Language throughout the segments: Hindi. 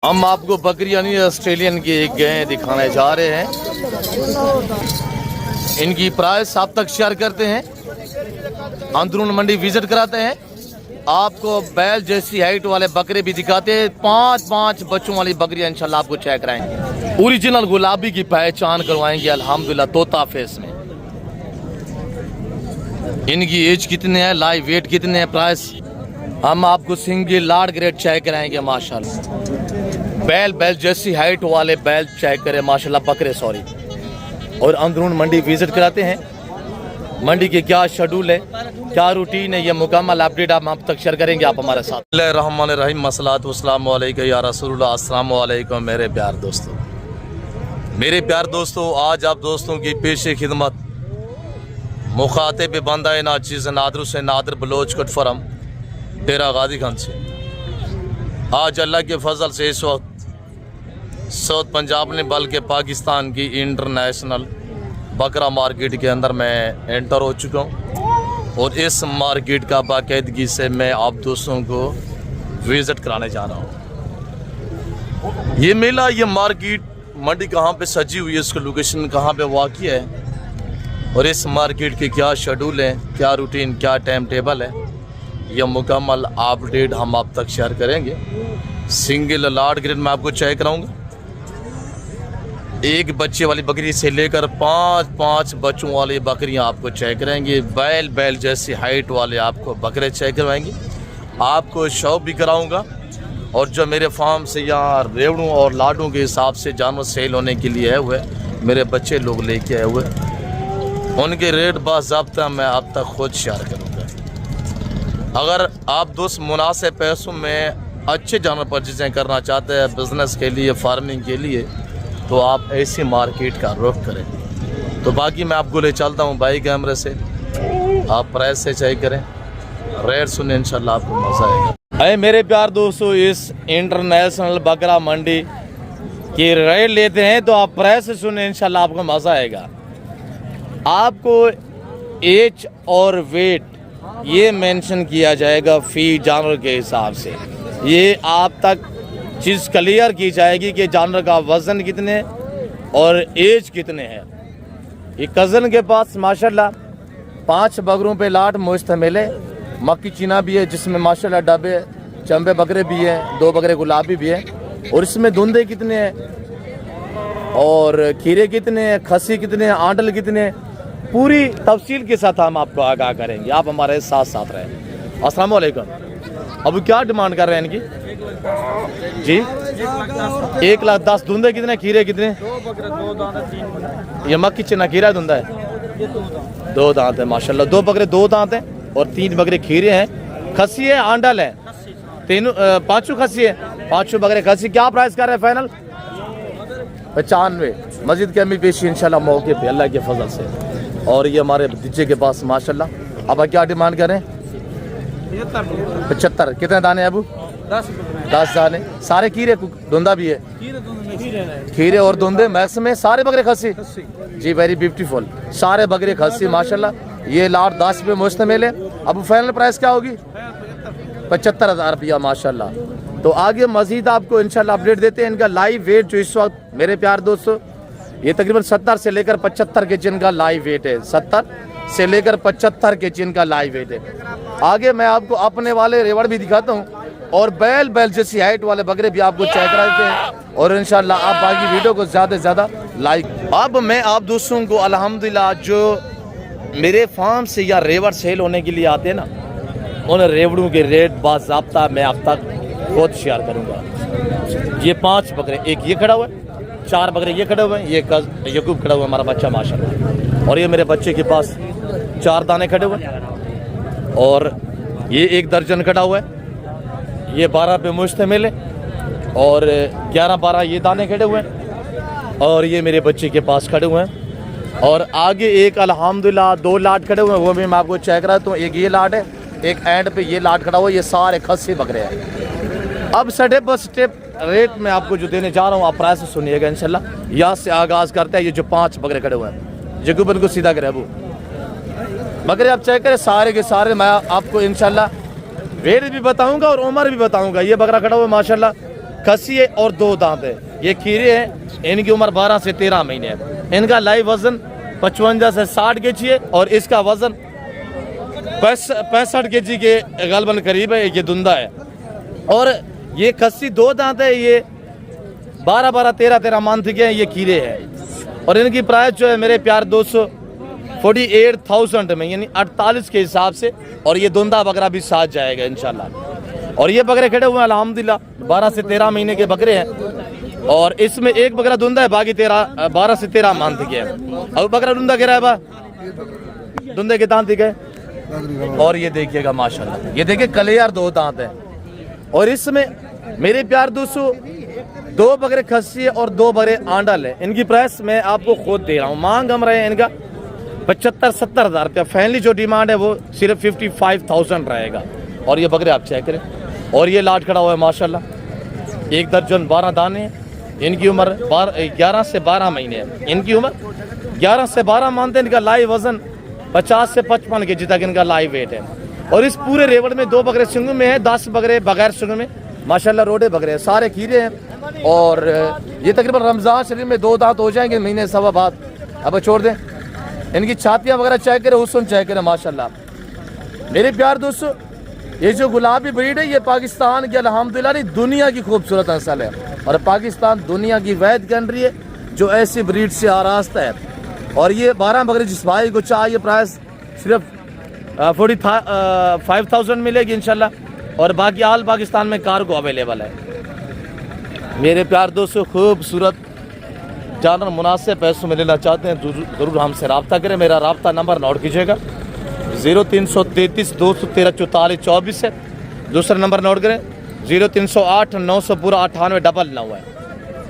हम आपको बकरियानी ऑस्ट्रेलियन की एक गाय दिखाने जा रहे हैं। इनकी प्राइस आप तक शेयर करते हैं, अंदरून मंडी विजिट कराते हैं, आपको बैल जैसी हाइट वाले बकरे भी दिखाते हैं। 5 बच्चों वाली बकरियां इंशाल्लाह आपको चेक कराएंगे। ओरिजिनल गुलाबी की पहचान करवाएंगे अल्हम्दुलिल्लाह तोता फेस में। इनकी एज कितने है, लाइव वेट कितने हैं, प्राइस हम आपको सिंगल लार्ड ग्रेड चेक कराएंगे माशाल्लाह। बैल जैसी हाइट वाले बैल चेक करें माशाल्लाह, बकरे सॉरी। और अंदरून मंडी विजिट कराते हैं, मंडी के क्या शेड्यूल है, क्या रूटीन है, ये मुकम्मल अपडेट आप तक शेयर करेंगे आप हमारे साथ। रहमान मसलात वस्सलाम अलैकुम या रसूलुल्लाह, अस्सलाम वालेकुम मेरे प्यार दोस्तों। मेरे प्यार दोस्तों, आज आप दोस्तों की पेशे खिदमत मुखातिब बंदा नाचीज़ नादर से नादर बलोच कटफरम डेरा गाजी खान से। आज अल्लाह के फजल से इस वक्त साउथ पंजाब ने बल्कि पाकिस्तान की इंटरनेशनल बकरा मार्केट के अंदर मैं एंटर हो चुका हूँ और इस मार्केट का बाकायदगी से मैं आप दोस्तों को विज़िट कराने जा रहा हूँ। ये मेला, ये मार्केट मंडी कहाँ पे सजी हुई है, इसका लोकेशन कहाँ पे वाक़ई है और इस मार्केट के क्या शेड्यूल है, क्या रूटीन, क्या टाइम टेबल है, यह मुकम्मल अपडेट हम आप तक शेयर करेंगे। सिंगल लार्ड ग्रेड में आपको चेक कराऊंगा। एक बच्चे वाली बकरी से लेकर 5 बच्चों वाली बकरियां आपको चेक कराएंगे। बैल जैसी हाइट वाले आपको बकरे चेक करवाएंगे, आपको शौक भी कराऊंगा। और जो मेरे फार्म से यहाँ रेवड़ों और लाडों के हिसाब से जानवर सेल होने के लिए है हुए मेरे बच्चे लोग लेके आए हुए, उनके रेट बाज़ाब्ता मैं आप तक खुद शेयर करूँगा। अगर आप दोस्त मुनासिब पैसों में अच्छे जानवर परचेजिंग करना चाहते हैं बिज़नेस के लिए, फार्मिंग के लिए, तो आप ऐसी मार्केट का रुख करें। तो बाकी मैं आपको ले चलता हूँ बाई कैमरे से, आप प्राइस से चेक करें, रेट सुने, इंशाल्लाह आपको मज़ा आएगा। अरे मेरे प्यार दोस्तों, इस इंटरनेशनल बकरा मंडी की रेट लेते हैं तो आप प्राइस से सुने, इंशाल्लाह आपको मज़ा आएगा। आपको एज और वेट ये मेंशन किया जाएगा फी जानवर के हिसाब से। ये आप तक चीज़ क्लियर की जाएगी कि जानवर का वज़न कितने और एज कितने है। ये कज़न के पास माशाल्लाह 5 बकरों पे लाट मुश्तमिल है। मक्की चीना भी है जिसमें माशाल्लाह डब्बे चंबे बकरे भी हैं, 2 बकरे गुलाबी भी हैं। और इसमें धुंधे कितने हैं और खीरे कितने हैं, खसी कितने हैं, आंडल कितने हैं, पूरी तफसील के साथ हम आपको आगाह करेंगे। आप हमारे साथ साथ रहें। अस्सलाम वालेकुम। अब क्या डिमांड कर रहे हैं इनकी जी? 1,10,000। धुंधे कितने, खीरे कितने? 2 बकरे, 2 दांत, 3 बकरे। ये मक्की चना खीरा धुंधा है? ये 2 दांत है माशाल्लाह। 2 बकरे 2 दांत हैं और 3 बकरे खीरे हैं। खसी है, आंडल है, तीनों 5 खसी है, 5 बकरे खसी। क्या प्राइस कर रहे हैं फाइनल? 95। मस्जिद की अमी पेशी इंशाल्लाह मौके पे अल्लाह के फजल से। और ये हमारे भतीजे के पास माशाल्लाह। अब क्या डिमांड करें? 75। कितने दाने हैं अबू? 10 दाने। सारे खीरे, धुंधा भी है? खीरे और धुंधे मैक्स में सारे बकरे खसी जी, वेरी ब्यूटीफुल। सारे बकरे खसी माशाल्लाह। ये लाट 10 पे मुश्तमिल है। अब फाइनल प्राइस क्या होगी? 75,000 रुपया माशाल्लाह। तो आगे मजीद आपको इंशाल्लाह अपडेट देते हैं। इनका लाइव वेट जो इस वक्त मेरे प्यार दोस्तों, ये तकरीबन 70 से लेकर 75 के जिन का लाइव वेट है। 70 से लेकर 75 के जिन का लाइव वेट है। आगे मैं आपको अपने वाले रेवड़ भी दिखाता हूँ और बैल जैसी हाइट वाले बकरे भी आपको चेक करा देते हैं। और इंशाल्लाह आप बाकी वीडियो को ज़्यादा से ज़्यादा लाइक। अब मैं आप दोस्तों को अल्हम्दुलिल्लाह जो मेरे फार्म से या रेवड़ सेल होने के लिए आते हैं ना, उन रेवड़ों के रेट बाज़ाब्ता मैं आप तक खुद शेयर करूँगा। ये 5 बकरे, एक ये खड़ा हुआ है, 4 बकरे ये खड़े हुए हैं, ये यकूब खड़ा हुआ है हमारा बच्चा माशाल्लाह। और ये मेरे बच्चे के पास 4 दाने खड़े हुए हैं और ये 1 दर्जन खड़ा हुआ है। ये 12 पे मुश्तमिल है और 11-12 ये दाने खड़े हुए हैं। और ये मेरे बच्चे के पास खड़े हुए हैं। और आगे एक अल्हम्दुलिल्लाह 2 लाट खड़े हुए हैं, वो भी मैं आपको चेक कराता हूँ। एक ये लाट है, एक एंड पे ये लाट खड़ा हुआ है। ये सारे खस्सी बकरे हैं। अब स्टेप बाय स्टेप रेट में आपको जो देने जा रहा हूँ, आप प्राइस से सुनिएगा इंशाल्लाह। यहाँ से आगाज़ करते हैं। ये जो 5 बकरे खड़े हुए हैं, जगूबन को सीधा करे अबू बकरे आप चेक करें, सारे के सारे मैं आपको इंशाल्लाह वेट भी बताऊंगा और उम्र भी बताऊंगा। ये बकरा खड़ा हुआ माशाल्लाह खस्सी है और 2 दांत है। ये खीरे हैं, इनकी उम्र 12 से 13 महीने है। इनका लाइव वजन 55 से 60 केजी है और इसका वजन 65 केजी के गलबन करीब है। ये दुंदा है और ये खस्सी 2 दांत है। ये 12-12, 13-13 मंथ के हैं। ये खीरे हैं और इनकी प्राइस जो है मेरे प्यार दोस्तों 48,000 में, यानी 48 के हिसाब से। और ये दुंदा बकरा भी साथ जाएगा इंशाल्लाह। और ये बकरे खड़े हुए हैं अल्हम्दुलिल्लाह, 12 से 13 महीने के बकरे हैं और इसमें एक बकरा दुंदा है, बाकी 12 से 13 मंथ के हैं। अब बकरा दुंदा कह रहा है बा दुंदे के दांत दिखे और ये देखिएगा माशाल्लाह, ये देखिए कलेयार 2 दांत है। और इसमें मेरे प्यार दोस्तों 2 बकरे खस्सी है और 2 बकरे आंडल है। इनकी प्राइस मैं आपको खुद दे रहा हूँ, मांग हम रहे हैं इनका 75-70 हज़ार रुपया। फैमिली जो डिमांड है वो सिर्फ 55,000 रहेगा। और ये बकरे आप चेक करें और ये लाट खड़ा हुआ है माशाल्लाह, 1 दर्जन 12 दाने हैं। इनकी उम्र 11 से 12 महीने है। इनकी उम्र 11 से 12 मानते हैं। इनका लाइव वजन 50 से 55 केजी तक इनका लाइव वेट है। और इस पूरे रेवड़ में 2 बकरे सिंग में है, 10 बकरे बगैर सिंग में माशाल्लाह रोडे बकरे हैं, सारे खीरे हैं। और ये तकरीबन रमज़ान शरीफ में 2 दांत हो जाएंगे, महीने सवा बाद। अब छोड़ दें, इनकी छातियाँ वगैरह चेक करें, हुस्न चेक करें माशाल्लाह। मेरे प्यार दोस्तों ये जो गुलाबी ब्रीड है ये पाकिस्तान की अल्हम्दुलिल्लाह नहीं दुनिया की खूबसूरत नस्ल है। और पाकिस्तान दुनिया की वैद कंट्री है जो ऐसी ब्रीड से आरास्ता है। और ये 12 बकरे जिस भाई को चाहिए प्राइस सिर्फ 45,000 मिलेगी इंशाल्लाह। और बाकी आल पाकिस्तान में कार्गो अवेलेबल है। मेरे प्यार दोस्तों खूबसूरत जानवर मुनासिब पैसों में लेना चाहते हैं ज़रूर हमसे रब्ता करें। मेरा रब्ता नंबर नोट कीजिएगा 0333 213 44 24 है। दूसरा नंबर नोट करें 0308 900 पूरा 9899 है,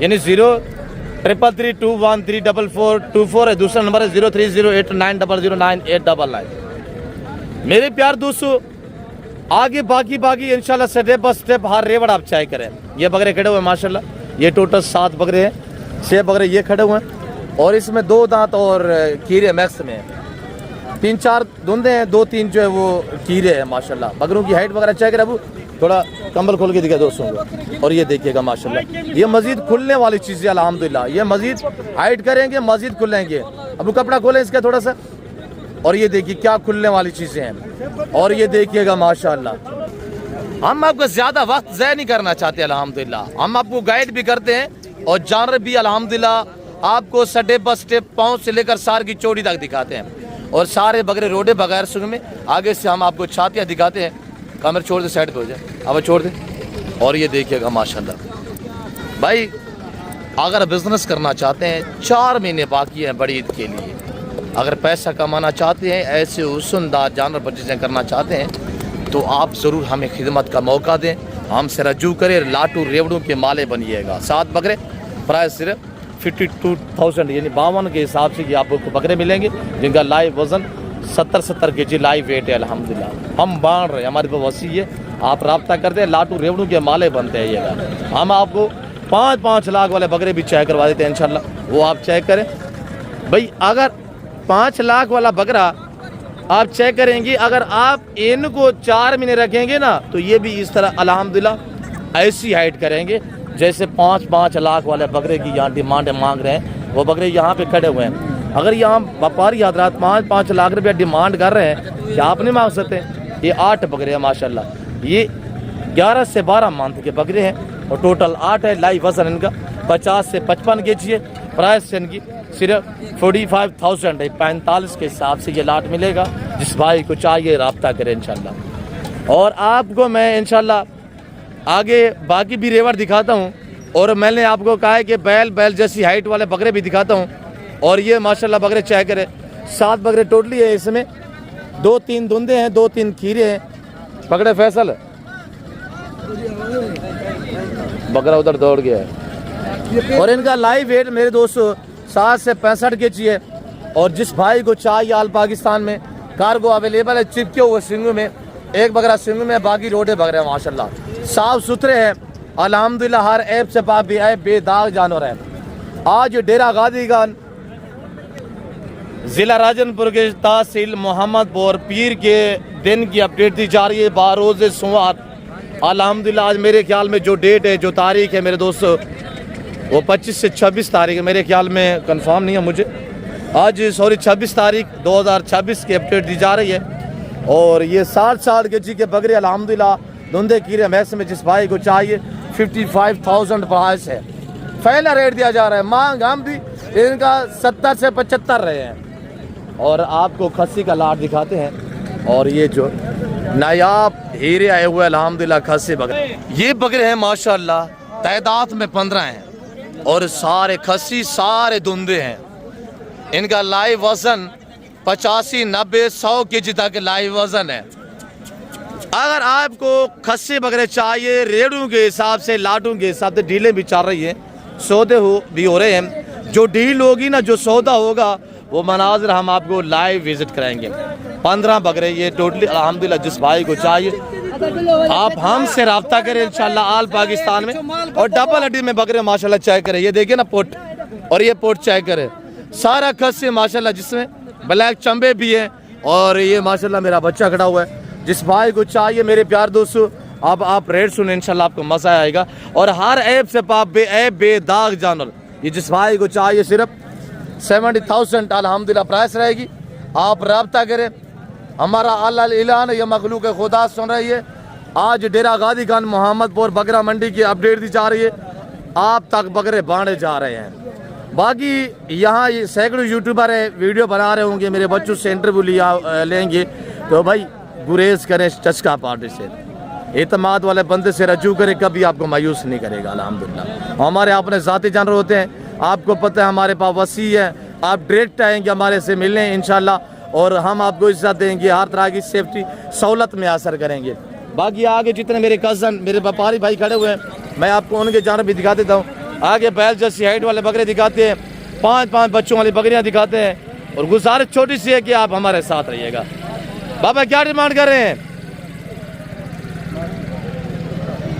यानी 0333213444 है। दूसरा नंबर है 030890098899। मेरे प्यार दोस्तों आगे बाकी इंशाल्लाह स्टेप बाय स्टेप हर रेवड़ आप चाय करें। ये बकरे खड़े हुए माशाल्लाह, ये टोटल 7 बकरे हैं, 6 बकरे ये खड़े हुए हैं और इसमें 2 दांत और कीरे मैक्स में 3-4 धुंधे हैं, 2-3 जो है वो कीरे हैं माशाल्लाह। बकरों की हाइट वगैरह चेक करें, अबू थोड़ा कंबल खोल के दिखा दोस्तों को। और ये देखिएगा माशाल्लाह, ये मजीद खुलने वाली चीज़ें अल्हम्दुलिल्लाह। ये मजीद हाइट करेंगे, मजीद खुलेंगे। अबू कपड़ा खोलें इसका थोड़ा सा, और ये देखिए क्या खुलने वाली चीज़ें हैं। और ये देखिएगा माशाल्लाह, हम आपको ज़्यादा वक्त ज़ाया नहीं करना चाहते अल्हम्दुलिल्लाह। हम आपको गाइड भी करते हैं और जानवर भी अल्हम्दुलिल्लाह आपको स्टेप बाय स्टेप पाँव से लेकर सार की चोटी तक दिखाते हैं। और सारे बकरे रोडे बगैर सुन में आगे से हम आपको छातियाँ दिखाते हैं। कैमरा छोड़ दे, साइड पे हो जाए, अब छोड़ दे। और ये देखिएगा माशाल्लाह भाई, अगर बिजनेस करना चाहते हैं 4 महीने बाकी हैं बड़ी ईद के लिए, अगर पैसा कमाना चाहते हैं, ऐसे हुस्नदार जानवर परचेजिंग करना चाहते हैं तो आप ज़रूर हमें खिदमत का मौका दें, हमसे रजू करें। लाटू रेवड़ों के माले बनिएगा। 7 बकरे प्राइस सिर्फ 52,000 यानी 52 के हिसाब से ये आपको बकरे मिलेंगे जिनका लाइव वज़न 70-70 केजी लाइव वेट है अल्हम्दुलिल्लाह। हम बांध रहे हैं, हमारे पास वसी है, आप रब्ता करते हैं, लाटू रेवड़ों के माले बनते हैं। ये हम आपको 5-5 लाख वाले बकरे भी चेक करवा देते हैं इंशाल्लाह, वो आप चेक करें भाई। अगर 5 लाख वाला बकरा आप चेक करेंगे, अगर आप इनको 4 महीने रखेंगे ना तो ये भी इस तरह अल्हम्दुलिल्लाह ऐसी हाइट करेंगे जैसे 5-5 लाख वाले बकरे की यहाँ डिमांड मांग रहे हैं। वो बकरे यहाँ पे खड़े हुए हैं। अगर यहाँ व्यापारी हजरात 5-5 लाख रुपया डिमांड कर रहे हैं, क्या आप नहीं मांग सकते? ये 8 बकरे हैं माशाल्लाह, ये 11 से 12 मंथ के बकरे हैं और टोटल 8 है। लाइव वजन इनका 50 से 55 केजी है। प्राइस इनकी सिर्फ 45,000 है, 45 के हिसाब से ये लाट मिलेगा। जिस भाई को चाहिए रब्ता करें इंशाल्लाह। और आपको मैं इंशाल्लाह आगे बाकी भी रेवड़ दिखाता हूँ। और मैंने आपको कहा है कि बैल जैसी हाइट वाले बकरे भी दिखाता हूँ। और ये माशाल्लाह बकरे चेक करें, 7 बकरे टोटली है। इसमें 2-3 धुंधे हैं, 2-3 खीरे हैं। पकड़े फैसल, बकरा उधर दौड़ गया है। और इनका लाइव वेट मेरे दोस्तों 60 से 65 केजी है। और जिस भाई को चाहिए आल पाकिस्तान में कार्गो अवेलेबल है। चिपके हुए सिंगू में, एक बकरा सिंगू में, बाकी रोडे बकरे हैं माशाल्लाह, साफ सुथरे हैं अल्हम्दुलिल्लाह। हर ऐप से पाक भी है, बेदाग जानवर है। आज डेरा गाजीगंज ज़िला राजनपुर के तहसील मोहम्मदपुर पीर के दिन की अपडेट दी जा रही है। बारोज़ सोमवार अल्हम्दुलिल्लाह आज मेरे ख्याल में जो डेट है, जो तारीख है मेरे दोस्तों, वो 25 से 26 तारीख है, मेरे ख्याल में कंफर्म नहीं है मुझे। आज 26 तारीख 2026 की अपडेट दी जा रही है। और ये 60 साल के जी के बकरे अल्हम्दुलिल्लाह धुंधे कीरे मैस में जिस भाई को चाहिए 55,000 प्राइस है। पहला रेट दिया जा रहा है, मांग हम भी इनका 70 से 75 रहे हैं। और आपको खस्सी का लाट दिखाते हैं। और ये जो नायाब हीरे आए हुए अल्हम्दुलिल्लाह खस्सी बकरे, ये बकरे हैं माशाल्लाह, तादाद में 15 हैं और सारे खस्सी सारे धुंधे हैं। इनका लाइव वजन 85, 90, 100 केजी तक लाइव वजन है। अगर आपको खस्सी बकरे चाहिए रेड़ों के हिसाब से, लाटों के हिसाब से, डीलें भी चल रही हैं, सौदे भी हो रहे हैं। जो डील होगी ना, जो सौदा होगा, वो मनाजिर हम आपको लाइव विजिट कराएंगे। 15 बकरे ये टोटली अल्हम्दुलिल्लाह जिस भाई को चाहिए आप हमसे रब्ता करें इंशाल्लाह आल पाकिस्तान में। और डबल हड्डी में बकरे माशाल्लाह चेक करें, ये देखिए ना पोट, और ये पोट चेक करें, सारा खस्सी माशाल्लाह जिसमें ब्लैक चंबे भी है। और ये माशाल्लाह मेरा बच्चा खड़ा हुआ है, जिस भाई को चाहिए मेरे प्यार दोस्तों अब आप रेट सुने इंशाल्लाह आपको मजा आएगा। और हर ऐप से पाप बेदाग जानवर, ये जिस भाई को चाहिए सिर्फ 70,000 अल्हम्दुलिल्लाह प्राइस रहेगी। आप रब्ता करें, हमारा अल्लाह ऐलान है, ये मखलूक खुदा सुन रही है। आज डेरा गाजी खान मोहम्मदपुर बकरा मंडी की अपडेट दी जा रही है, आप तक बकरे बांटे जा रहे हैं। बाकी यहाँ ये सैकड़ों यूट्यूबर है, वीडियो बना रहे होंगे, मेरे बच्चों से इंटरव्यू लेंगे, तो भाई गुरेज करें चस्का पार्टी से, एतमाद वाले बंदे से रजू करें, कभी आपको मायूस नहीं करेगा अल्हम्दुलिल्लाह। हमारे अपने ज़ाती जानवर होते हैं, आपको पता है हमारे पास वसी है, आप डायरेक्ट आएंगे हमारे से मिलने इंशाल्लाह, और हम आपको इज्जत देंगे, हर तरह की सेफ्टी सहूलत में असर करेंगे। बाकी आगे जितने मेरे कज़न, मेरे व्यापारी भाई खड़े हुए हैं, मैं आपको उनके जानवर भी दिखा देता हूँ। आगे बैल जैसी हाइट वाले बकरे दिखाते हैं, 5-5 बच्चों वाली बकरियाँ दिखाते हैं। और गुजारिश छोटी सी है कि आप हमारे साथ रहिएगा। बाबा क्या डिमांड कर रहे हैं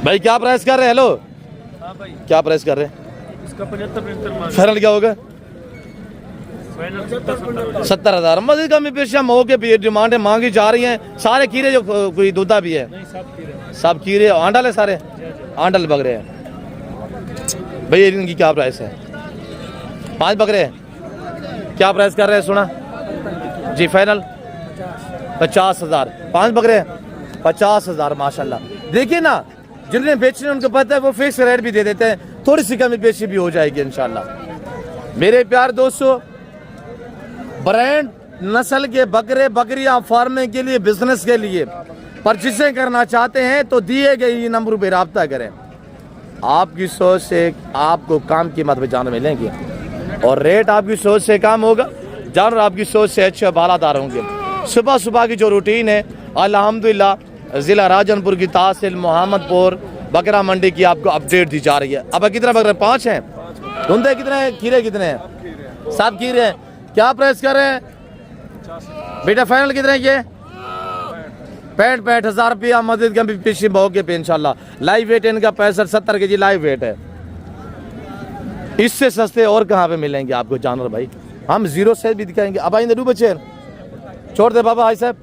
भाई, क्या प्राइस कर रहे हैं? हेलो भाई, क्या प्राइस कर रहे हैं? इसका 75 फाइनल क्या होगा? 70,000। मजीद कमी पेश मौके पे डिमांडें मांगी जा रही हैं। सारे कीरे जो कोई दूधा भी है, सब कीरे आंडल है, सारे आंडल बकरे हैं। भैया इनकी क्या प्राइस है? 5 बकरे हैं, क्या प्राइस कर रहे हैं? सुना जी, फाइनल 50,000। 5 बकरे 50,000 माशाल्लाह। देखिए ना, जिन्हें बेचने उनको पता है वो फिक्स रेट भी दे देते हैं, थोड़ी सी कमी पेशी भी हो जाएगी इंशाल्लाह। मेरे प्यार दोस्तों, ब्रांड नस्ल के बकरे बकरियां फार्मिंग के लिए, बिजनेस के लिए परचेसिंग करना चाहते हैं तो दिए गए नंबर पे रब्ता करें। आपकी सोच से आपको काम कीमत में जानवर मिलेंगे और रेट आपकी सोच से कम होगा, जानवर आपकी सोच से अच्छे बालादार होंगे। सुबह सुबह की जो रूटीन है अल्हम्दुलिल्लाह ज़िला राजनपुर की तहसील मोहम्मदपुर बकरा मंडी की आपको अपडेट दी जा रही है। अब कितने बकरे? 5 हैं। धुंधे कितने हैं? खीरे कितने हैं? 7 खीरे हैं। क्या प्राइस कर रहे हैं बेटा? फाइनल कितने ये? 65,000 रुपया। मस्जिद के पीछे मौके पे इंशाल्लाह। लाइव वेट इनका 65-70 के जी लाइव वेट है। इससे सस्ते और कहाँ पे मिलेंगे आपको जानवर भाई? हम जीरो से भी दिखाएंगे। अब आइंदे बच्चे छोड़ दे बाबा, भाई साहब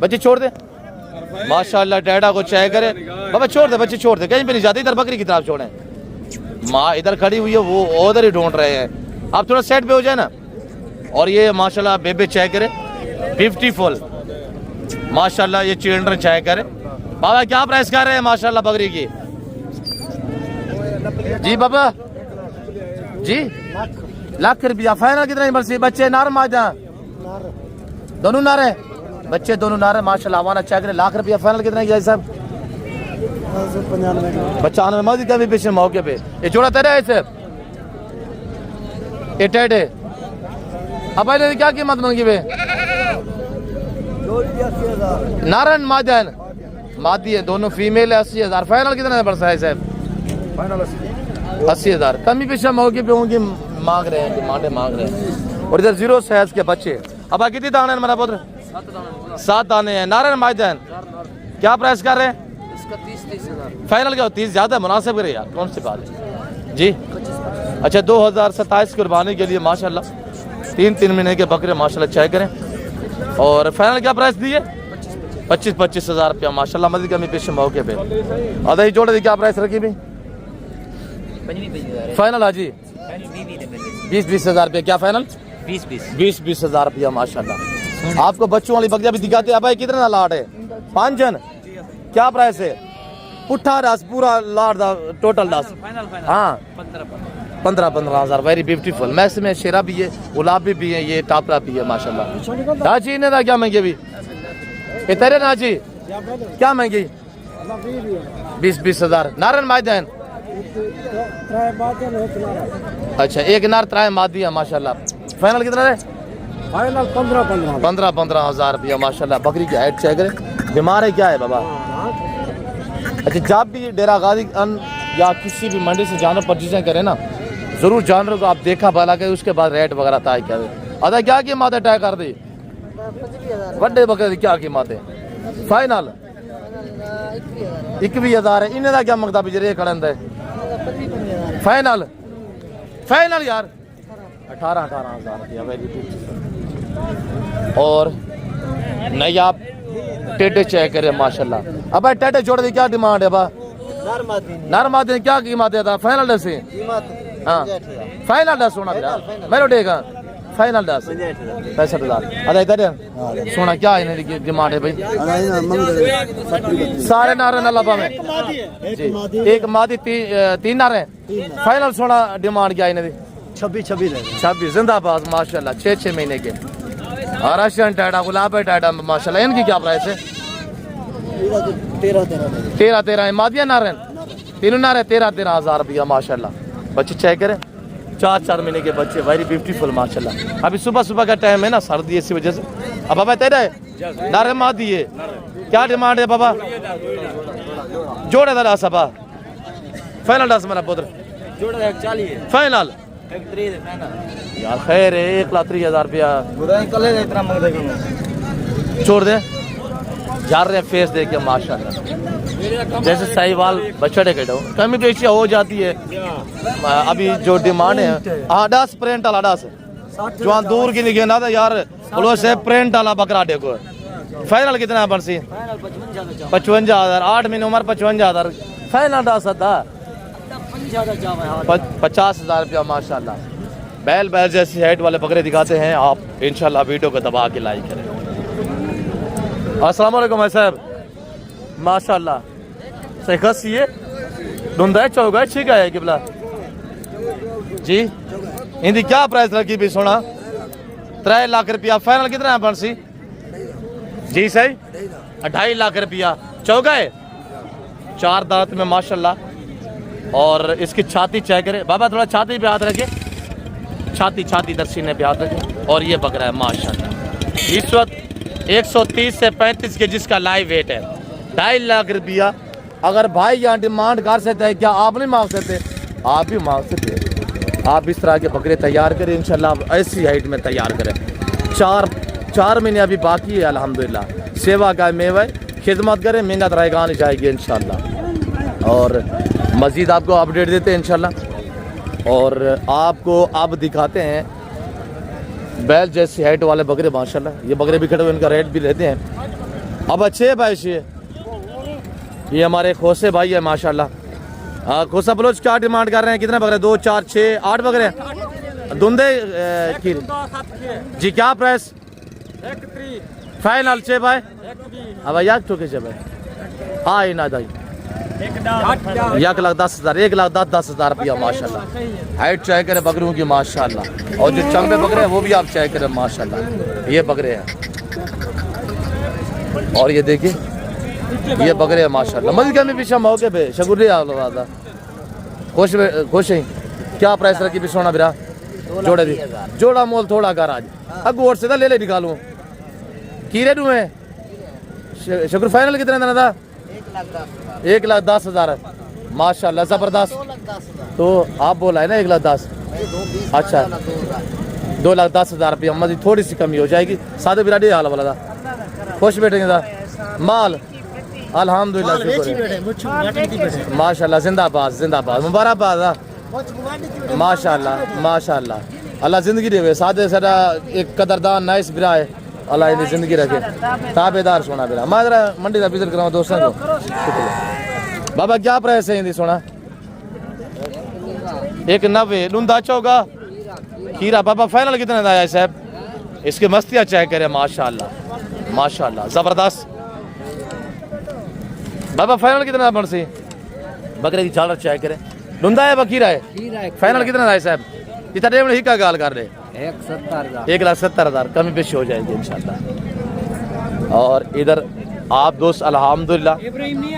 बच्चे छोड़ दे माशाल्लाह। डैडा को चाय करे बाबा, छोड़ दे बच्चे, छोड़ दे, कहीं पे नहीं जाते। इधर बकरी की तरफ छोड़े, माँ इधर खड़ी हुई है, वो उधर ही ढूंढ रहे हैं। आप थोड़ा सेट पे हो जाए ना। और ये माशाल्लाह बेबे चाय करे 50 फुल माशाल्लाह। ये चिल्ड्रन चाय करे। बाबा क्या प्राइस कर रहे हैं माशाल्लाह बकरी की? जी बाबा जी, लाख रुपया। फाइनल कितने बरसी? बच्चे नार माजा दोनों नारे, बच्चे दोनों नारे माशाल्लाह। आवाना चाय करे। लाख रुपया फाइनल कितने की साहब? 95। मस्जिद का भी पीछे मौके पे। ये जोड़ा तेरा है सर, ये टेड है। अब भाई क्या कीमत मांगी वे? नारायण मादन मादी है, दोनों फीमेल है। 80,000। फाइनल कितना बरसा है साहब? फाइनल 80,000। कमी पेशा मौके पे होंगे, मांग रहे हैं, डिमांडे मांग रहे हैं। और इधर 0 साइज के बच्चे। अब कितनी दाने हैं मेरा पुत्र? 7 दाने हैं। नारायण मादन क्या प्राइस कर रहे हैं? इसका 30,000। फाइनल क्या? 30 ज्यादा मुनासिब करे यार, कौन सी बात है जी? अच्छा 2027 कुर्बानी के लिए माशाल्लाह 3 महीने के बकरे माशाल्लाह चाय करें। और फाइनल क्या प्राइस दिए? 25-25 हज़ार रुपया माशाल्लाह। मजीद कमी पेश मौके पे अदा ही जोड़े दी क्या प्राइस रखी भी फाइनल हाजी 20-20 हज़ार रुपया क्या फाइनल 20-20 हज़ार रुपया माशाल्लाह। आपको बच्चों वाली बकरियां भी दिखाते हैं। भाई कितना लाट है 5 जन क्या प्राइस है पुट्ठा रस पूरा लाट दा टोटल दस हाँ 15-15 हज़ार वेरी ब्यूटीफुल। मैस में शेरा भी है गुलाबी भी है ये टापरा भी है माशाल्लाह। नाजी इन्हें था क्या महंगे भी ये तेरे नाजी क्या महंगी 20-20 हज़ार नारन मायदेन अच्छा एक नार त्राय मादी है माशाल्लाह। फाइनल कितना है फाइनल 15 हज़ार रुपया माशाल्लाह। बकरी की हाइट चेक करें बीमार है क्या है बाबा। अच्छा जब भी डेरा गाजी या किसी भी मंडी से जानवर परचेजिंग करें ना जरूर जानवर को आप देखा भला के उसके बाद रेट वगैरह तय कर अदा क्या कीमत है तय कर दी बड़े बकरे की क्या कीमत है फाइनल 21 हज़ार है इन्हें क्या मंगता पिछले खड़न दे फाइनल फाइनल यार 18 हज़ार रुपया वेरी और नहीं आप टेढ़े चेक करें माशाल्लाह। अब भाई टेढ़े जोड़ दी क्या डिमांड है बा नरमादी क्या कीमत है फाइनल दस हाँ फाइनल 10 सोना मेरे डेगा फाइनल 10 65 हज़ार अदा इधर सोना क्या है डिमांड है भाई सारे नारे नलाबा में जी एक मादी 3 नारे फाइनल सोना डिमांड क्या है 26 जिंदाबाद माशाल्लाह 6 महीने के रशियन टाटा गुलाब टाटा माशाल्लाह। इनकी क्या प्राइस है 13 मादिया नारन तीनों नारे 13 हज़ार रुपया माशाल्लाह। बच्चे चेक करें 4 महीने के बच्चे वेरी ब्यूटीफुल माशाल्लाह। अभी सुबह का टाइम है ना सर्दी इसी वजह से। अब बाबा तेरा है नारे मादी है क्या डिमांड है बाबा जोड़े दादा सबा फाइनल 10 मेरा पुत्र फाइनल यार खैर है 1,30,000 रुपया छोड़ दे जा रहे फेस देख के माशाल्लाह जैसे साहिवाल बछड़े के डो कमी पेशी हो जाती है। अभी जो डिमांड है आडास प्रिंट वाला आडास जो दूर की लिखे ना था यार बोलो से प्रिंट वाला बकरा देखो फाइनल कितना है बंसी 55 हज़ार 8 महीने उम्र 55 हज़ार फाइनल डास था 50 हज़ार रुपया माशाल्लाह। बैल जैसी हाइट वाले बकरे दिखाते हैं आप इंशाल्लाह वीडियो को दबा के लाइक करें। अस्सलाम वालेकुम भाई साहब माशाल्लाह सही खसी है धुंधा चौगा ठीक है किबला जी इनकी क्या प्राइस रखी भी सोना 3 लाख रुपया फाइनल कितना है बंसी जी सही 2.5 लाख रुपया चौगा है 4 दांत में माशाल्लाह। और इसकी छाती चेक करें बाबा थोड़ा छाती पे हाथ रखे छाती दर्शीने पे हाथ रखे। और ये बकरा है माशाल्लाह इस वक्त 130 से 35 के जिसका लाइव वेट है 2.5 लाख रुपया। अगर भाई यहाँ डिमांड कर सकते हैं क्या आप नहीं मांग सकते आप भी मांग सकते आप इस तरह के बकरे तैयार करें इंशाल्लाह ऐसी हाइट में तैयार करें। 4 महीने अभी बाकी है अल्हम्दुलिल्लाह सेवा का मेवा खिदमत करें मेहनत रहेगा नहीं जाएगी इंशाल्लाह। और मज़ीद आपको अपडेट देते हैं इंशाल्लाह। और आपको अब दिखाते हैं बैल जैसी हाइट वाले बकरे माशाल्लाह। ये बकरे भी खड़े हुए इनका रेट भी लेते हैं। अब अच्छे है भाई ये हमारे खोसे भाई है माशाल्लाह। हाँ खोसा बलोच क्या डिमांड कर रहे हैं कितने बकरे 2 4 6 8 बकरे धुंधे जी क्या प्राइस फाइनल 6 भाई अब याद चुके से भाई हाँ ना दाई 1,10,000 1,10,000 रुपया माशाल्लाह। हाइट चेक करें बकरियों की माशाल्लाह। और जो चंबे बकरे हैं वो भी आप चेक करें माशाल्लाह ये बकरे हैं। और ये देखिए ये बकरे हैं माशाल्लाह। मज़ीद में पीछे मौके पे शगुर्री आला खुश है क्या प्राइस रखी भी सोना बिरा जोड़े दी जोड़ा मोल थोड़ा कर आज अगू और से ले निकालूं कीरे डू है शकुर फाइनल कितने देना था 1,10,000 माशाल्लाह जबरदस्त। तो आप बोला है ना 1,10,000 अच्छा 2,10,000 रुपया मज़ीद थोड़ी सी कमी हो जाएगी सादे बिराडी हाल वाला था खुश बैठेंगे था माल अल्हम्दुलिल्लाह शुक्र माशाल्लाह जिंदाबाद मुबारकबाद माशाल्लाह अल्लाह ज़िंदगी देवे सादे सारा एक कदरदान नाइस बिरा है अल्लाह इनकी ज़िंदगी रखे, ताबेदार सोना बेरा। मैं जरा मंडी का विजिट कराऊँ दोस्तों को। शुक्रिया बाबा, क्या प्राइस है इनकी सोना? 190 लुंदा चौगा खीरा। बाबा फाइनल कितने का है साहब? इसकी मस्तियाँ चेक करें, माशाल्लाह माशाल्लाह ज़बरदस्त। बाबा फाइनल कितना मन से? बकरे की झालर चेक करें, लुंदा है बकीरा है? फाइनल कितना है साहब? कितना टाइम ही का गाल कर रहे? 1,70,000 कमी पेशी हो जाएगी इंशाल्लाह। और इधर आप दोस्त अल्हम्दुलिल्लाह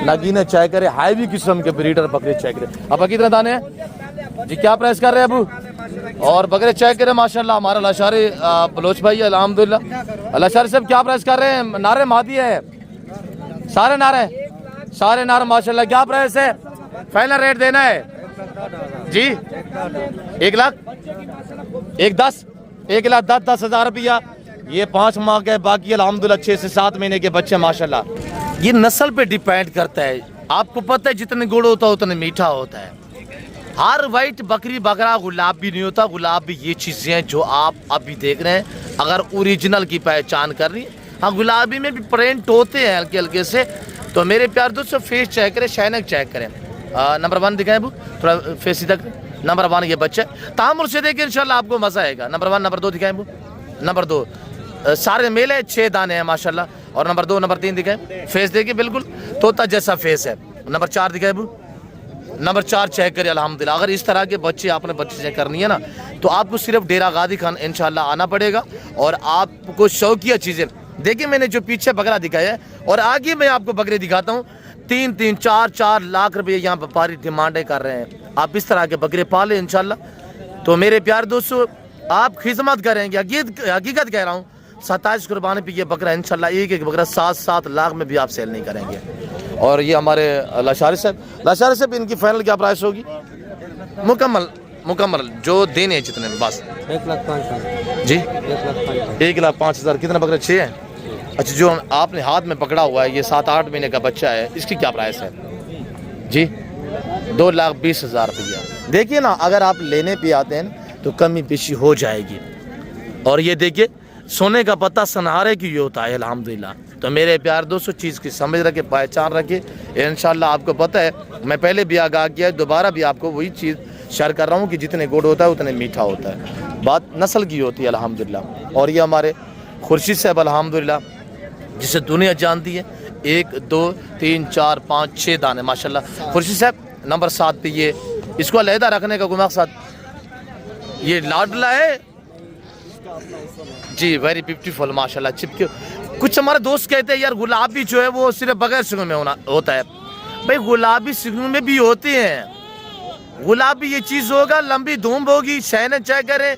नगीने चेक करें, हाईवी किस्म के ब्रीडर बकरे चेक करें। अब कितने दाने हैं जी? क्या प्राइस कर रहे हैं अबू? और बकरे चेक करें माशाल्लाह। हमारा लाशारी बलोच भाई अल्हम्दुलिल्लाह। लाशारी साहब क्या प्राइस कर रहे हैं? नारे मादी है, सारे नारे माशाल्लाह। क्या प्राइस है? फाइनल रेट देना है जी? 1,10,000 रुपया। ये 5 माह के, बाकी अल्हम्दुलिल्लाह 6 से 7 महीने के बच्चे माशाल्लाह। ये नस्ल पे डिपेंड करता है। आपको पता है जितने गुड़ होता है उतने मीठा होता है। हर वाइट बकरी बकरा गुलाबी नहीं होता। गुलाबी ये चीज़ें हैं जो आप अभी देख रहे हैं। अगर ओरिजिनल की पहचान कर रही, हाँ गुलाबी में भी प्रिंट होते हैं हल्के हल्के से। तो मेरे प्यार दोस्तों फेस चेक करें, शाइनिंग चेक करें। नंबर 1 दिखाएं वो, थोड़ा फेस सीधा करें। नंबर 1 ये बच्चा तामुल से देखिए इंशाल्लाह आपको मजा आएगा। नंबर 1, नंबर 2 दिखाएं वो। नंबर 2 सारे मेल है, 6 दाने हैं माशाल्लाह। और नंबर 2 नंबर 3 दिखाएं, फेस देखिए बिल्कुल तोता जैसा फेस है। नंबर 4 दिखाएं वो। नंबर 4 चेक करिए अल्हम्दुलिल्लाह। अगर इस तरह के बच्चे आपने बच्चे चेक करनी है ना, तो आपको सिर्फ डेरा गादी खान इंशाल्लाह आना पड़ेगा। और आपको शौकिया चीज़ें देखिए, मैंने जो पीछे बकरा दिखाया है और आगे मैं आपको बकरे दिखाता हूँ। 3-3, 4-4 लाख रुपए यहाँ व्यापारी डिमांडें कर रहे हैं। आप इस तरह के बकरे पाले इंशाल्लाह। तो मेरे प्यार दोस्तों आप खिदमत करेंगे, हकीकत कह रहा हूँ। 27 कुर्बानी पे ये बकरा इंशाल्लाह एक बकरा 7-7 लाख में भी आप सेल नहीं करेंगे। और ये हमारे लाशारी साहब इनकी फाइनल क्या प्राइस होगी? मुकम्मल जो देने हैं जितने में बस 1,05,000 जी। 1,05,000 कितने बकरे? 6 हैं। अच्छा, जो आपने हाथ में पकड़ा हुआ है ये 7-8 महीने का बच्चा है, इसकी क्या प्राइस है जी? 2,20,000 रुपया। देखिए ना, अगर आप लेने पे आते हैं तो कमी पेशी हो जाएगी। और ये देखिए सोने का पत्ता सनहारे की होता है अल्हम्दुलिल्लाह। तो मेरे प्यार दोस्तों चीज़ की समझ रखे, पहचान रखे इंशाल्लाह। आपको पता है मैं पहले भी आगाह किया, दोबारा भी आपको वही चीज़ शेयर कर रहा हूँ कि जितने गुड़ होता है उतने मीठा होता है। बात नस्ल की होती है अल्हम्दुलिल्लाह। और ये हमारे खुर्शीद साहब अल्हम्दुलिल्लाह जिसे दुनिया जानती है। 1 2 3 4 5 6 दाने माशाल्लाह। खुर्शीद साहब नंबर 7 पे ये इसको अलहदा रखने का कोई मकसद? ये लाडला है जी, वेरी ब्यूटीफुल माशाल्लाह। चिपके कुछ हमारे दोस्त कहते हैं यार गुलाबी जो है वो सिर्फ बगैर सिंगों में होता है। भाई गुलाबी सिंगों में भी होते हैं। गुलाबी ये चीज़ होगा, लंबी धूम होगी, शहने चेक करें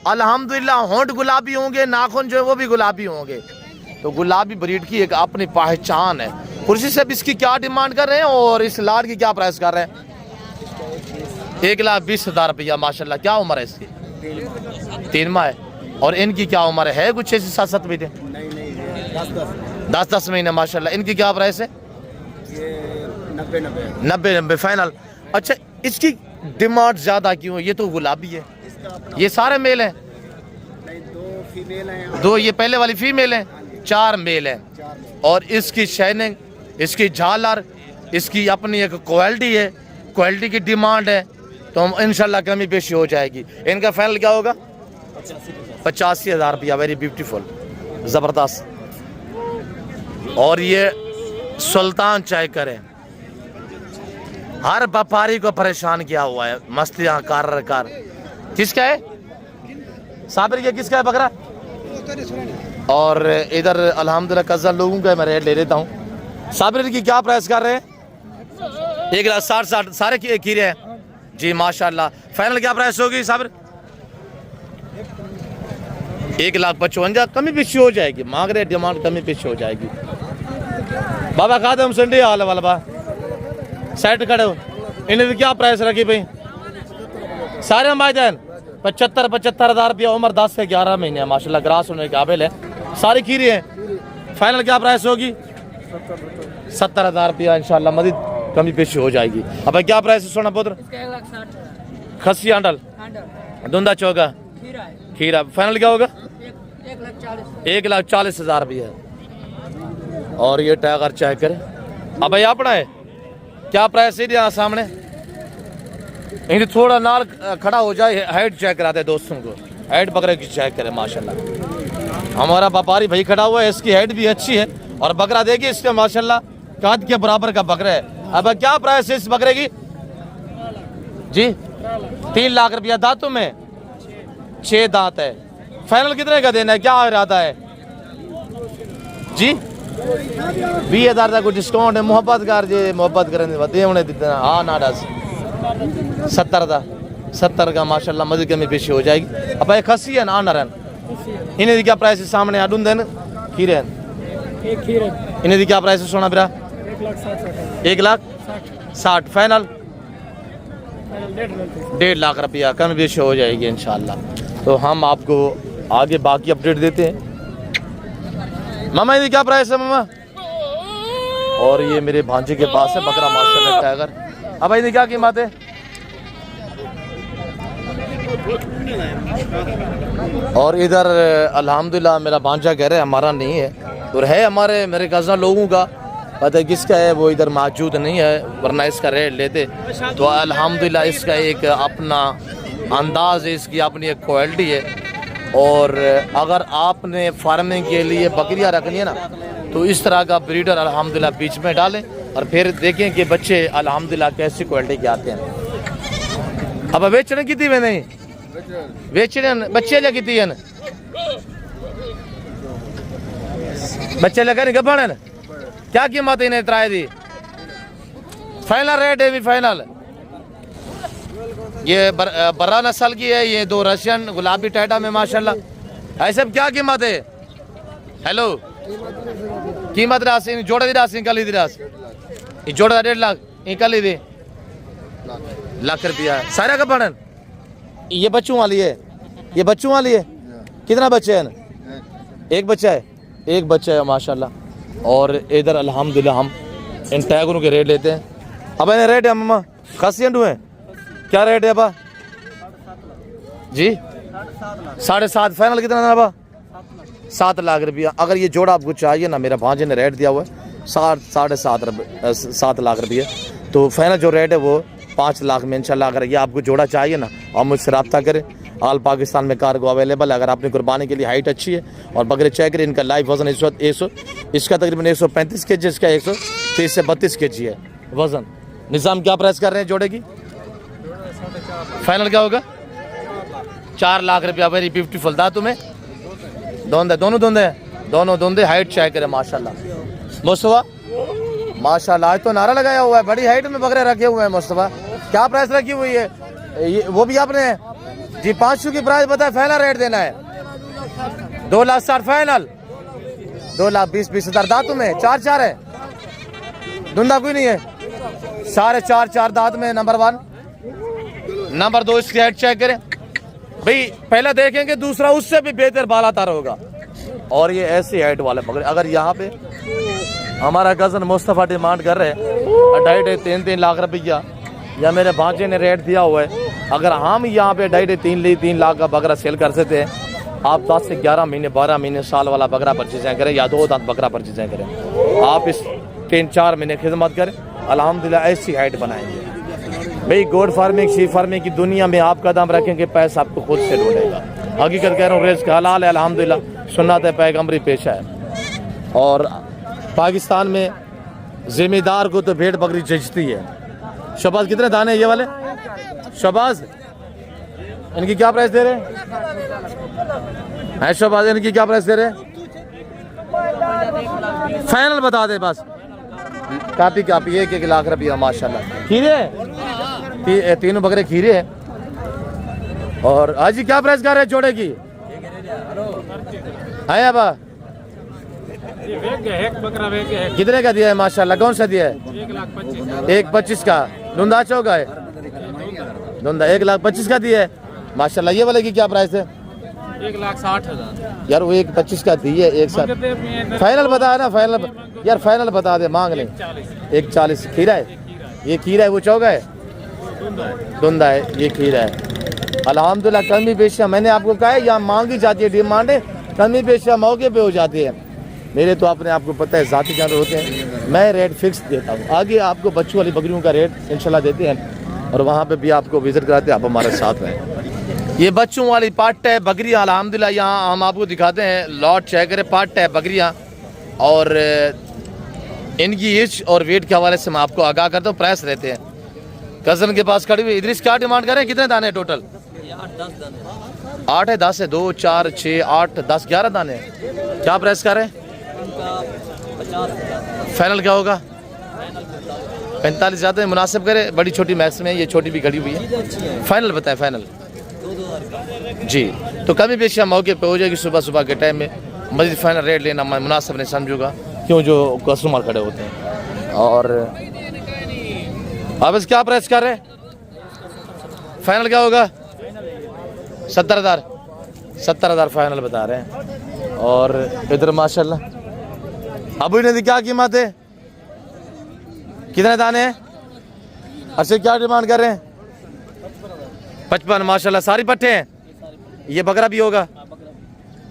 अल्हम्दुलिल्लाह। होंठ गुलाबी होंगे, नाखून जो है वो भी गुलाबी होंगे। तो गुलाबी ब्रीड की एक अपनी पहचान है। खुर्शीद साहब इसकी क्या डिमांड कर रहे हैं और इस लाड की क्या प्राइस कर रहे हैं? 1,20,000 रुपया माशाल्लाह। क्या उम्र है इसकी? 3 माह है। और इनकी क्या उम्र है? कुछ 6 से 7 महीने? 10 महीने माशाल्लाह। इनकी क्या प्राइस है? 90 फाइनल। अच्छा, इसकी डिमांड ज़्यादा क्यों? ये तो गुलाबी है, ये सारे मेल हैं। 2 ये पहले वाली फीमेल है, 4 मेल हैं। और इसकी शाइनिंग, इसकी झालर, इसकी अपनी एक क्वालिटी है, क्वालिटी की डिमांड है। तो हम इंशाल्लाह कमी पेशी हो जाएगी। इनका फाइनल क्या होगा? 85,000 रुपया। वेरी ब्यूटीफुल, ज़बरदस्त। और ये सुल्तान चेक करें, हर व्यापारी को परेशान किया हुआ है। मस्तियाँ कार किसका है? साबिर ये किसका है बकरा? और इधर अल्हम्दुलिल्लाह कज़न लोगों का मैं रेट ले लेता हूँ। साबिर की क्या प्राइस कर रहे हैं? 1,60,000 सारे खीरे हैं जी माशाल्लाह। फाइनल क्या प्राइस होगी साबिर? 1,55,000। कमी पेशी हो जाएगी, मांग रहे डिमांड कमी पेशी हो जाएगी। बाबा खादम संडे हाल वाला बा साइड खड़े हो, इन्हें क्या प्राइस रखी भाई? सारे भाईजान 75,000 रुपया। उम्र 10 से 11 महीने माशाल्लाह। ग्रास होने के काबिल है, सारी खीरी है। फाइनल क्या प्राइस होगी? 70,000 रुपया इंशाल्लाह। मजीद कमी पेशी हो जाएगी। अब क्या प्राइस है सोना पुत्र? खस्सी आंडल, धुंधा चौगा, खीरा। फाइनल क्या होगा? 1,40,000 भी है। और ये टाइगर चेक करें। अब भाई अपना है क्या प्राइस है यहाँ सामने, इन्हें थोड़ा नाल खड़ा हो जाए, हाइट चेक कराते दोस्तों को, हाइट बकरे की चेक करें माशाल्लाह। हमारा व्यापारी भाई खड़ा हुआ है, इसकी हाइट भी अच्छी है और बकरा देखिए इसका माशाल्लाह काद के बराबर का बकरा है। अब क्या प्राइस है इस बकरे की जी? 3 लाख रुपया। दांतों में 6 दांत है। फाइनल कितने का देना है, क्या इरादा है जी? 20,000 तक डिस्काउंट है, मोहब्बत कर जे मोहब्बत करें दे उन्हें देना। हाँ ना दस 70 का माशाल्लाह मज़े कमी पेशी हो जाएगी। अब ये खसी है ना नरन, इन्हें क्या प्राइस है सामने आडून देन खीरे इन्हें क्या प्राइस है सोना बिरा? 1,60,000 फाइनल 1.5 लाख रुपया कम पेशी हो जाएगी इंशाल्लाह। तो हम आपको आगे बाकी अपडेट देते हैं। मामा ये क्या प्राइस है मामा? और ये मेरे भांजे के पास है बकरा माशाल्लाह टाइगर। अब भाई क्या कीमत है? और इधर अल्हम्दुलिल्लाह मेरा भांजा कह रहे हमारा नहीं है, और है हमारे मेरे कज़न लोगों का, पता है किसका है वो इधर मौजूद नहीं है, वरना इसका रेट लेते। तो अल्हम्दुलिल्लाह इसका एक अपना अंदाज है, इसकी अपनी एक क्वालिटी है। और अगर आपने फार्मिंग के लिए बकरियां रखनी है ना, तो इस तरह का ब्रीडर अल्हम्दुलिल्लाह बीच में डालें और फिर देखें कि बच्चे अल्हम्दुलिल्लाह कैसी क्वालिटी के आते हैं। अब बेचने की थी नहीं बेचने बच्चे लगी थी बच्चे लगे नहीं गबन क्या कीमत इन्हें त्राए दी? फाइनल रेट है भी फाइनल। ये बर्रा नस्ल की है, ये 2 रशियन गुलाबी टाइटा में माशाल्लाह। ऐसे क्या कीमत है? हेलो कीमत राशि जोड़ा दी राशि कल दी राशि ये जोड़ा 1.5 लाख कल ही दी लाख रुपया सारा का बनन। ये बच्चों वाली है, ये बच्चों वाली है। कितना बच्चे हैं? एक बच्चा है, एक बच्चा है माशाल्लाह। और इधर अल्हम्दुलिल्लाह हम इन टैगरों के रेट लेते हैं। अब इन्हें रेट है मम्मा खासियत हुए क्या रेट है अबा जी? 7.5 फाइनल कितना है अबा? 7 लाख रुपया। अगर ये जोड़ा आपको चाहिए ना, मेरा भांजे ने रेट दिया हुआ है 7 लाख रुपये, तो फाइनल जो रेट है वो 5 लाख में इंशाल्लाह। अगर ये आपको जोड़ा चाहिए ना, आप मुझसे रब्ता करें। ऑल पाकिस्तान में कार्गो अवेलेबल है। अगर आपने कुर्बानी के लिए हाइट अच्छी है और बकरे चेक करें, इनका लाइव वजन इस वक्त 100 इसका तकरीबन 135 के जी, इसका 130 से 32 के जी है वजन। निज़ाम क्या प्राइस कर रहे हैं जोड़े की? फाइनल क्या होगा? 4 लाख रुपया। Very beautiful. दांतों में दोनों धुंधे हाइट चेक करें माशाल्लाह। मुस्तफा माशाल्लाह आज तो नारा लगाया हुआ है, बड़ी हाइट में बकरे रखे हुए हैं। मुस्तफा क्या प्राइस रखी हुई है? वो भी आपने जी 500 की प्राइस बताया, फाइनल रेट देना है 2,60,000 फाइनल 2,20,000। दांतों में 4 है, धुंधा कोई नहीं है, सारे 4 दांत में। नंबर 1 नंबर 2 इसकी हाइट चेक करें भाई, पहला देखेंगे, दूसरा उससे भी बेहतर बालातर होगा। और ये ऐसी हाइट वाले बकरे, अगर यहाँ पे हमारा कज़न मुस्तफ़ा डिमांड कर रहे हैं 2.5-3 लाख रुपया, या मेरे भांजे ने रेट दिया हुआ है, अगर हम यहाँ पे 2.5-3 लाख का बकरा सेल कर सकते हैं, आप 10 से 11 महीने 12 महीने साल वाला बकरा परचेज़ करें या 2 दांत बकरा परचेज़ करें, आप इस 3-4 महीने खिदमत करें, अल्हम्दुलिल्लाह ऐसी हाइट बनाएंगे। भाई गोड फार्मिंग शी फार्मिंग की दुनिया में आप कदम रखेंगे, पैसा आपको खुद से ढूंढेगा। हकीकत कह रहा हूँ, रिज़्क़ हलाल है अल्हम्दुलिल्लाह, सुन्नत है, पैगम्बरी पेशा है। और पाकिस्तान में ज़िम्मेदार को तो भेड़ बकरी जचती है। शबाज कितने दाने ये वाले? शबाज इनकी क्या प्राइस दे रहे हैं? शबाज इनकी क्या प्राइस दे रहे हैं? फाइनल बता दे बस। कापी 1 लाख रुपया माशाल्लाह। खीरे तीनों बकरे खीरे हैं। और आज जी क्या प्राइस कर रहे हैं जोड़े की? है अबा कितने का दिया है माशाल्लाह? कौन सा दिया है? 1,25 का। धुंधा चौका है, धुंधा 1,25 का दिया है माशाल्लाह। ये वाले की क्या प्राइस है? 1,60,000 यार वो 1,25 का दी है। एक साथ फाइनल बता ना, फाइनल यार फाइनल बता दे, मांग ले। 1,40 खीरा है, ये खीरा है, वो चौका है, धुंधा है, ये खीरा है। अल्हम्दुलिल्लाह कमी बेशिया मैंने आपको कहा है, यहाँ मांगी जाती है, डिमांड है कमी पेशा मौके पे हो जाती है। मेरे तो अपने आपको पता है ज़ाती जानवर होते हैं, मैं रेट फिक्स देता हूँ। आगे आपको बच्चों वाली बकरियों का रेट इंशाल्लाह देते हैं और वहाँ पे भी आपको विज़िट कराते हैं, आप हमारे साथ रहें। ये बच्चों वाली पाट है बकरियाँ अल्हम्दुलिल्लाह, यहाँ हम आपको दिखाते हैं लॉट चेक करें पाट है बकरियाँ, और इनकी एज और वेट के हवाले से मैं आपको आगाह करता हूँ। प्राइस रहते हैं कज़न के पास खड़ी हुई। इधर क्या डिमांड करें, कितने दाने टोटल? 8 है, 10 है, 2 4 6 8 10 11 दाने। क्या प्राइस कर रहे हैं? फाइनल क्या होगा? 45 ज़्यादा मुनासिब करे, बड़ी छोटी मैक्स में, ये छोटी भी खड़ी हुई है। फाइनल बताएं, फाइनल जी। तो कभी बेशी मौके पे हो जाएगी सुबह सुबह के टाइम में। मजीद फाइनल रेट लेना मैं मुनासिब नहीं समझूंगा, क्यों जो कस्टमर खड़े होते हैं। और अब इस क्या प्राइस कर रहे हैं? फाइनल क्या होगा? 70,000 70,000 फाइनल बता रहे हैं। और इधर माशाल्लाह अबू ने क्या कीमत है, कितने दाने हैं? अच्छा क्या डिमांड कर रहे हैं? 55 माशाल्लाह। सारी पट्टे हैं, ये बकरा भी होगा?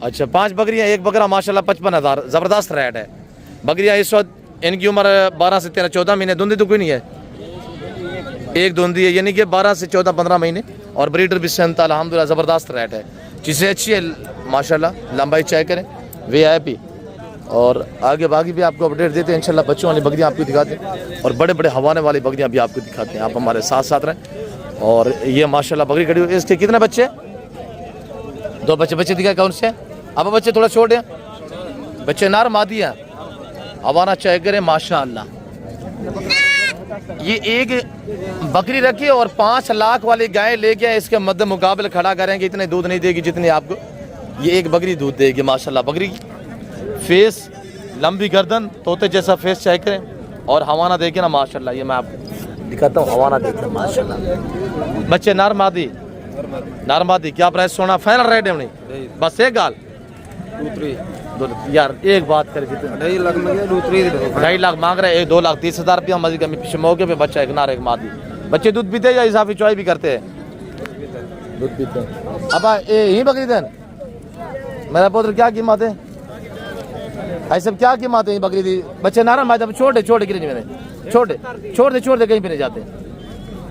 अच्छा 5 बकरियां, एक बकरा माशाल्लाह 55,000। ज़बरदस्त रेट है। बकरियां इस वक्त इनकी उम्र 12 से 13 14 महीने, धुंधी तो कोई नहीं है, एक धुंधी है, यानी कि 12 से 14 15 महीने। और ब्रीडर भी सेंता अल्हम्दुलिल्लाह ज़बरदस्त रेट है। चीज़ें अच्छी है माशाल्लाह, लंबाई चेक करें, VIP। और आगे बाकी भी आपको अपडेट देते हैं इंशाल्लाह। बच्चों वाली बकरियां आपको दिखाते हैं और बड़े बड़े हवाने वाली बकरियां भी आपको दिखाते हैं। आप हमारे साथ साथ रहें। और ये माशाल्लाह बकरी खड़ी हुई, इसके कितने बच्चे? 2 बच्चे दिखाए, कौन से? अब बच्चे थोड़ा छोड़ दें, बच्चे नार मादी हैं, हवाना चेक करें माशाल्लाह। ये एक बकरी रखी और 5 लाख वाली गाय लेके इसके मद्दे मुकाबले खड़ा करेंगे, इतने दूध नहीं देगी जितनी आपको ये एक बकरी दूध देगी माशाल्लाह। बकरी की फेस, लंबी गर्दन, तोते जैसा फेस चेक करें और हवाना देखे ना माशाल्लाह। ये मैं आपको दिखाता हूँ, हवाना देखें माशाल्लाह। बच्चे नार मादी, नार मादी। क्या प्राइस सोना? फाइनल रेट है नहीं, बस एक गाल यार, एक बात करें, 2.5 लाख मांग रहे हैं, 2,30,000 रुपया मजीद कमी। पीछे मौके पे बच्चा एक नार एक मादी। बच्चे दूध पीते या इजाफी चॉय भी करते हैं? दूध पीते हैं। अब यही बकरी देन मेरा पुत्र क्या कीमत है? ऐसे क्या कीमत है बकरी दी? बच्चे नारायण मैदान छोड़ दे गिरी नहीं, मैंने छोड़ दे कहीं पे नहीं जाते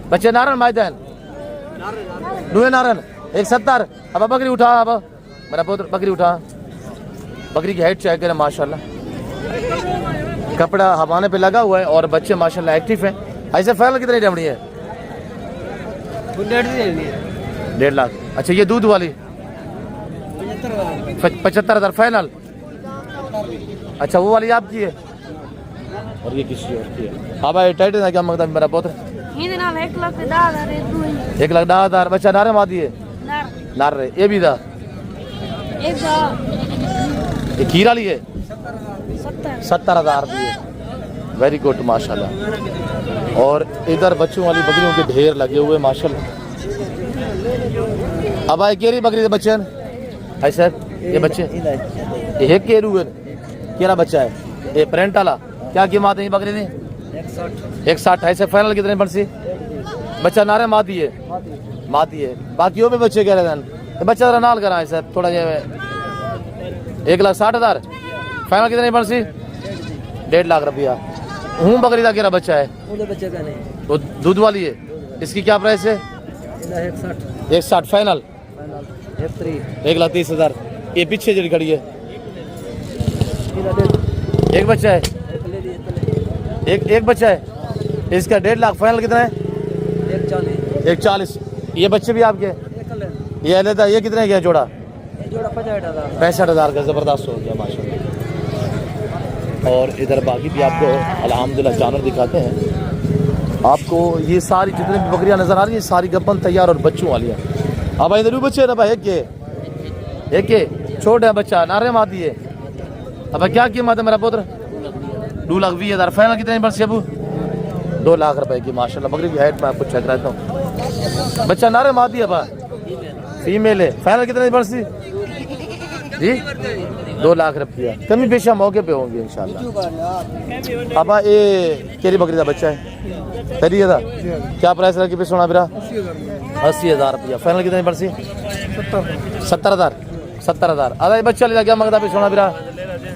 बच्चे। नारायण मैदान दुए नारायण 170। अब बकरी उठा, अब मेरा पुत्र बकरी उठा। बकरी की हाइट चेक करें माशाल्लाह, कपड़ा हवाने पे लगा हुआ है और बच्चे माशाल्लाह एक्टिव हैं। ऐसे फाइनल कितनी डमड़ी है? 1.5 लाख। अच्छा ये दूध वाली 75,000 फाइनल। अच्छा वो वाली आपकी है और ये किसी और की है। हाँ भाई टाइट है क्या मांगता है मेरा पुत्र? 1,10,000। बच्चा नारे मादी है, नार रहे ये भी था। ये खीरा ली है 70,000 दी है। वेरी गुड माशाल्लाह। और इधर बच्चों वाली बकरियों के ढेर लगे हुए माशाल्लाह। अब आए केरी बकरी के बच्चे ऐसे ये बच्चे ये केरू केरा बच्चा है, ये प्रेंट वाला। क्या कीमत है ये बकरी दी? 160। ऐसे फाइनल कितने बंसी? बच्चा नारे मादी है, बाकियों में बच्चे कह रहे हैं। बच्चा जरा नाल करा है थोड़ा ये 1,60,000। फाइनल कितने बंसी? 1.5 लाख रुपया। हूँ बकरी का केरा बच्चा है, वो दूध वाली है। इसकी क्या प्राइस है? 160 फाइनल। 1,30,000। ये पीछे जड़ी खड़ी है, एक बच्चा है, एक बच्चा है। इसका 1.5 लाख। फाइनल कितना है? 140। ये बच्चे भी आपके? ये अलग। ये कितने गया जोड़ा? 65,000 का। ज़बरदस्त हो गया माशाल्लाह। और इधर बाकी भी आपको अल्हम्दुलिल्लाह जानवर दिखाते हैं आपको। ये सारी जितनी भी बकरियां नजर आ रही है सारी गब्बन तैयार और बच्चों वाली है। अब इधर भी बच्चे है ना भाई, एक के छोटा बच्चा नारे मादी है। अब क्या कीमत है मेरा पुत्र? 2,20,000। फाइनल कितने बरसे अबू? 2 लाख रुपए की माशाल्लाह। बकरी की हाइट में आपको चेक रहता हूँ। बच्चा नारे मादी है, फीमेल है। फाइनल कितने बरसी जी? 2 लाख रुपया। कमी पेशा मौके पे होंगे इंशाल्लाह। अब ये केरी बकरी का बच्चा है, तेरी था। क्या प्राइस रखी पे सोना बिरा? 80,000 रुपया। फाइनल कितने बरसी? 70,000। 70,000 अरे बच्चा ले क्या मंगता पे सोना बिरा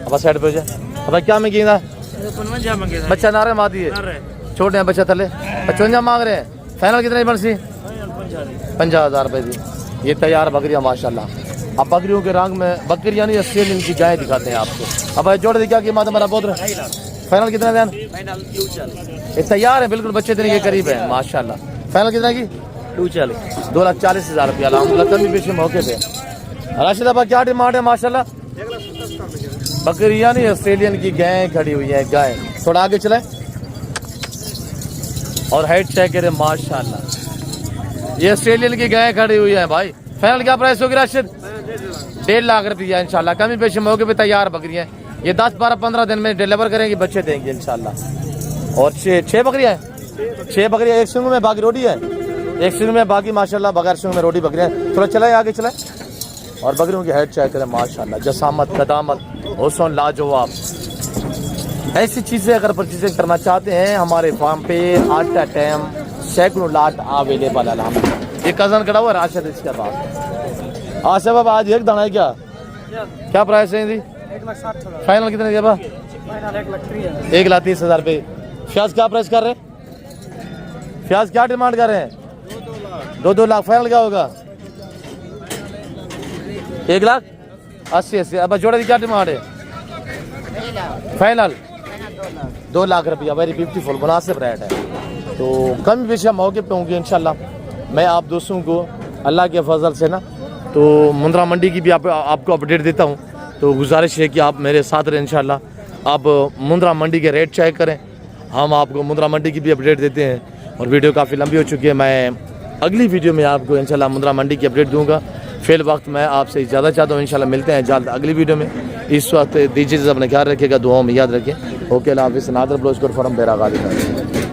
अब साइड पे हो जाए अब क्या में कीदा बच्चा नारे मादी है छोटे हैं बच्चा थले 55 मांग रहे हैं फाइनल कितने बन सी 50,000 रुपए दी ये तैयार बकरियां माशाल्लाह। अब बकरियों के रंग में बकरियां नहीं अस्सी इनकी गाय दिखाते हैं आपको। अब जोड़ दी क्या कीमत हमारा बोल रहे फाइनल कितना देन ये तैयार है बिल्कुल बच्चे देने के करीब है माशाल्लाह। फाइनल कितना की 2,40,000 रुपया अलहमदुलिल्लाह कमी पेशी मौके पे। राशिद अब क्या डिमांड है माशाल्लाह बकरियां नहीं ऑस्ट्रेलियन की गाय खड़ी हुई है गाय थोड़ा आगे चले और हाइट चेक करें माशाल्लाह ये ऑस्ट्रेलियन की गाय खड़ी हुई है भाई। फाइनल क्या प्राइस होगी राशिद 1.5 लाख रुपया इंशाल्लाह कमी पेशी मौके पे तैयार बकरियां ये 10, 12, 15 दिन में डिलीवर करेंगे बच्चे देंगे इंशाल्लाह। और 6 बकरियां हैं 6 बकरियां एक सिंग में बाकी रोटी है एक सिंग में बाकी माशाल्लाह बगैर सिंग में रोटी बकरियां थोड़ा चलाए आगे चलाए और बकरियों की हेड चेक करें माशाल्लाह जसामत कदामत हुस्न लाजवाब। ऐसी चीज़ें अगर परचेजिंग करना चाहते हैं हमारे फार्म पे एट अ टाइम सैकड़ों लाट अवेलेबल है। ये कज़न खड़ा हुआ राशिद इसके पास आशा बाबा आज एक दाना है क्या प्राइस है जी फाइनल कितने दिया 1,30,000 रुपये। प्याज क्या प्राइस कर रहे हैं प्याज क्या डिमांड कर रहे हैं 2 लाख फाइनल क्या होगा 1,80,000 अब जोड़े की क्या डिमांड है फाइनल 2 लाख रुपया वेरी ब्यूटीफुल मुनासिब रेट है। तो कम पेशा मौके पे होंगे इंशाल्लाह। मैं आप दोस्तों को अल्लाह के फजल से ना तो मुंद्रा मंडी की भी आपको अपडेट देता हूँ। तो गुजारिश है कि आप मेरे साथ रहें इंशाल्लाह। आप मुंद्रा मंडी के रेट चेक करें हम आपको मुंद्रा मंडी की भी अपडेट देते हैं। और वीडियो काफ़ी लंबी हो चुकी है मैं अगली वीडियो में आपको इंशाल्लाह मुंद्रा मंडी की अपडेट दूंगा। फिल वक्त मैं आपसे ज़्यादा चाहता हूँ इंशाल्लाह मिलते हैं जल्द अगली वीडियो में। इस वक्त दीजिए अपने ख्याल रखिएगा दुआओं में याद रखें। ओके अल्लाह हाफिज़ नादर ब्लोच फॉरम बेरा गाजी।